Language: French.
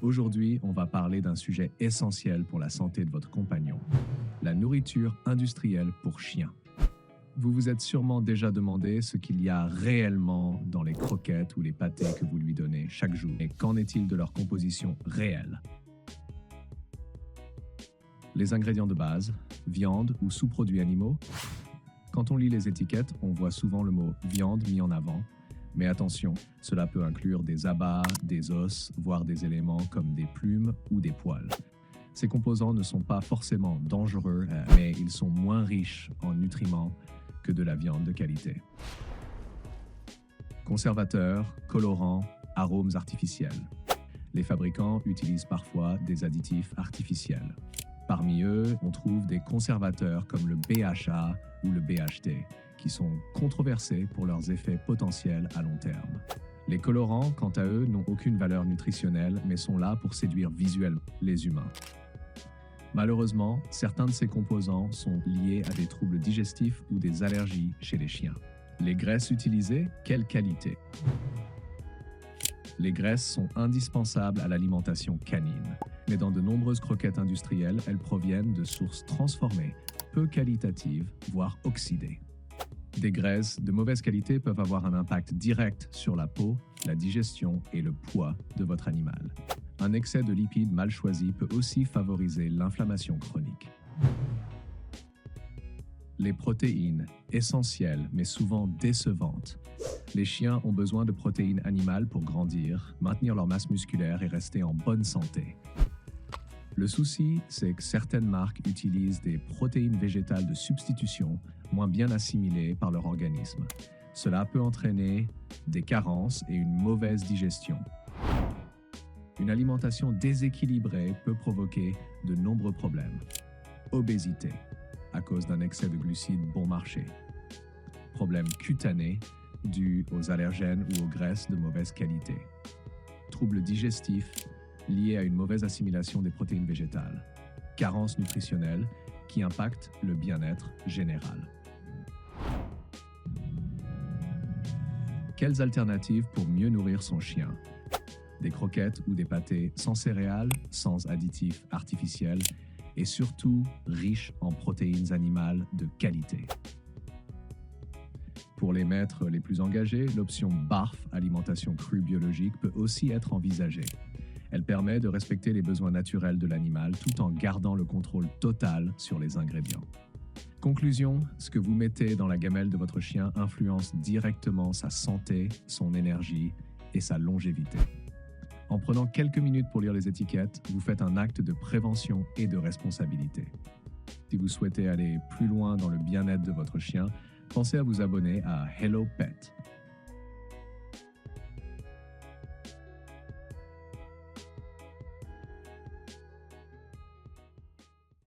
Aujourd'hui, on va parler d'un sujet essentiel pour la santé de votre compagnon, la nourriture industrielle pour chiens. Vous vous êtes sûrement déjà demandé ce qu'il y a réellement dans les croquettes ou les pâtés que vous lui donnez chaque jour. Et qu'en est-il de leur composition réelle? Les ingrédients de base, viande ou sous-produits animaux. Quand on lit les étiquettes, on voit souvent le mot viande mis en avant. Mais attention, cela peut inclure des abats, des os, voire des éléments comme des plumes ou des poils. Ces composants ne sont pas forcément dangereux, mais ils sont moins riches en nutriments que de la viande de qualité. Conservateurs, colorants, arômes artificiels. Les fabricants utilisent parfois des additifs artificiels. Parmi eux, on trouve des conservateurs comme le BHA ou le BHT, qui sont controversés pour leurs effets potentiels à long terme. Les colorants, quant à eux, n'ont aucune valeur nutritionnelle, mais sont là pour séduire visuellement les humains. Malheureusement, certains de ces composants sont liés à des troubles digestifs ou des allergies chez les chiens. Les graisses utilisées, quelle qualité? Les graisses sont indispensables à l'alimentation canine, mais dans de nombreuses croquettes industrielles, elles proviennent de sources transformées, peu qualitatives, voire oxydées. Des graisses de mauvaise qualité peuvent avoir un impact direct sur la peau, la digestion et le poids de votre animal. Un excès de lipides mal choisis peut aussi favoriser l'inflammation chronique. Les protéines, essentielles mais souvent décevantes. Les chiens ont besoin de protéines animales pour grandir, maintenir leur masse musculaire et rester en bonne santé. Le souci, c'est que certaines marques utilisent des protéines végétales de substitution moins bien assimilées par leur organisme. Cela peut entraîner des carences et une mauvaise digestion. Une alimentation déséquilibrée peut provoquer de nombreux problèmes. Obésité, à cause d'un excès de glucides bon marché. Problèmes cutanés, dus aux allergènes ou aux graisses de mauvaise qualité. Troubles digestifs, liés à une mauvaise assimilation des protéines végétales. Carences nutritionnelles qui impactent le bien-être général. Quelles alternatives pour mieux nourrir son chien? Des croquettes ou des pâtés sans céréales, sans additifs artificiels et surtout riches en protéines animales de qualité. Pour les maîtres les plus engagés, l'option BARF, alimentation crue biologique, peut aussi être envisagée. Elle permet de respecter les besoins naturels de l'animal tout en gardant le contrôle total sur les ingrédients. Conclusion, ce que vous mettez dans la gamelle de votre chien influence directement sa santé, son énergie et sa longévité. En prenant quelques minutes pour lire les étiquettes, vous faites un acte de prévention et de responsabilité. Si vous souhaitez aller plus loin dans le bien-être de votre chien, pensez à vous abonner à Hello Pet.